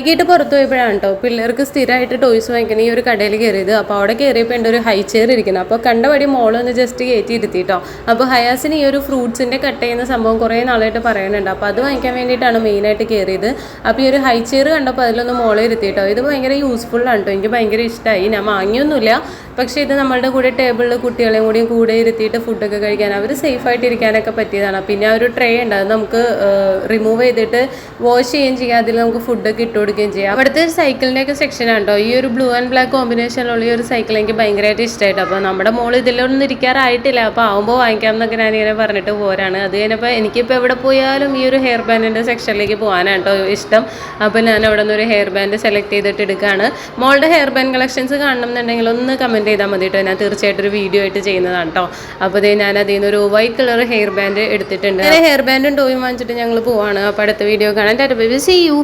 വൈകിട്ട് പുറത്ത് പോയപ്പോഴാണ് കേട്ടോ പിള്ളേർക്ക് സ്ഥിരമായിട്ട് ടോയ്സ് വാങ്ങിക്കണം ഈ ഒരു കടയിൽ കയറിയത്. അപ്പോൾ അവിടെ കയറിയപ്പോൾ എൻ്റെ ഒരു ഹൈ ചെയർ ഇരിക്കുന്നത്. അപ്പോൾ കണ്ടപടി മോളൊന്ന് ജസ്റ്റ് കയറ്റി ഇരുത്തിട്ടോ. അപ്പോൾ ഹയാസിന് ഈ ഒരു ഫ്രൂട്ട്സിൻ്റെ കട്ട് ചെയ്യുന്ന സംഭവം കുറേ നാളായിട്ട് പറയുന്നുണ്ട്. അപ്പോൾ അത് വാങ്ങിക്കാൻ വേണ്ടിയിട്ടാണ് മെയിനായിട്ട് കയറിയത്. അപ്പോൾ ഈ ഒരു ഹൈ ചെയർ കണ്ടപ്പോൾ അതിലൊന്ന് മോളെ ഇരുത്തിട്ടോ. ഇത് ഭയങ്കര യൂസ്ഫുള്ളാണ് കേട്ടോ, എനിക്ക് ഭയങ്കര ഇഷ്ടമായി. ഞാൻ വാങ്ങിയൊന്നുമില്ല, പക്ഷേ ഇത് നമ്മളുടെ കൂടെ ടേബിളിൽ കുട്ടികളെയും കൂടിയും കൂടെ ഇരുത്തിയിട്ട് ഫുഡൊക്കെ കഴിക്കാൻ അവർ സേഫായിട്ട് ഇരിക്കാനൊക്കെ പറ്റിയതാണ്. പിന്നെ ആ ഒരു ട്രേ ഉണ്ട്, അത് നമുക്ക് റിമൂവ് ചെയ്തിട്ട് വാഷ് ചെയ്യുകയും ചെയ്യാം, അതിൽ നമുക്ക് ഫുഡൊക്കെ ഇട്ട് കൊടുക്കുകയും ചെയ്യാം. അവിടുത്തെ ഒരു സൈക്കിളിൻ്റെയൊക്കെ സെക്ഷനാണ് കേട്ടോ. ഈ ഒരു ബ്ലൂ ആൻഡ് ബ്ലാക്ക് കോമ്പിനേഷനിലുള്ള ഈ ഒരു സൈക്കിൾ എനിക്ക് ഭയങ്കരമായിട്ട് ഇഷ്ടമായിട്ട്. അപ്പോൾ നമ്മുടെ മോൾ ഇതിലൊന്നും ഇരിക്കാറായിട്ടില്ല, അപ്പോൾ ആവുമ്പോൾ വാങ്ങിക്കാം എന്നൊക്കെ ഞാനിങ്ങനെ പറഞ്ഞിട്ട് പോരാണ്. അത് കഴിഞ്ഞപ്പോൾ എനിക്കിപ്പോൾ എവിടെ പോയാലും ഈ ഒരു ഹെയർ ബാൻഡിൻ്റെ സെക്ഷനിലേക്ക് പോകാനാണ് കേട്ടോ ഇഷ്ടം. അപ്പോൾ ഞാൻ അവിടെ നിന്ന് ഒരു ഹെയർ ബാൻഡ് സെലക്ട് ചെയ്തിട്ട് എടുക്കുകയാണ്. മോളുടെ ഹെയർ ബാൻഡ് കളക്ഷൻസ് കാണണം എന്നുണ്ടെങ്കിൽ ഒന്ന് കമൻറ്റ് ചെയ്താൽ മതി കേട്ടോ, ഞാൻ തീർച്ചയായിട്ടും ഒരു വീഡിയോ ആയിട്ട് ചെയ്യുന്നതാണ് കേട്ടോ. അപ്പോൾ ഞാൻ അതിൽ നിന്ന് ഒരു വൈറ്റ് കളർ ഹെയർ ബാൻഡ് എടുത്തിട്ടുണ്ട്. അങ്ങനെ ഹെയർ ബാൻഡും ടോയും വാങ്ങിച്ചിട്ട് ഞങ്ങൾ പോവാണ്. അപ്പോൾ അടുത്ത വീഡിയോ കാണാൻ. Tata bye bye, see U.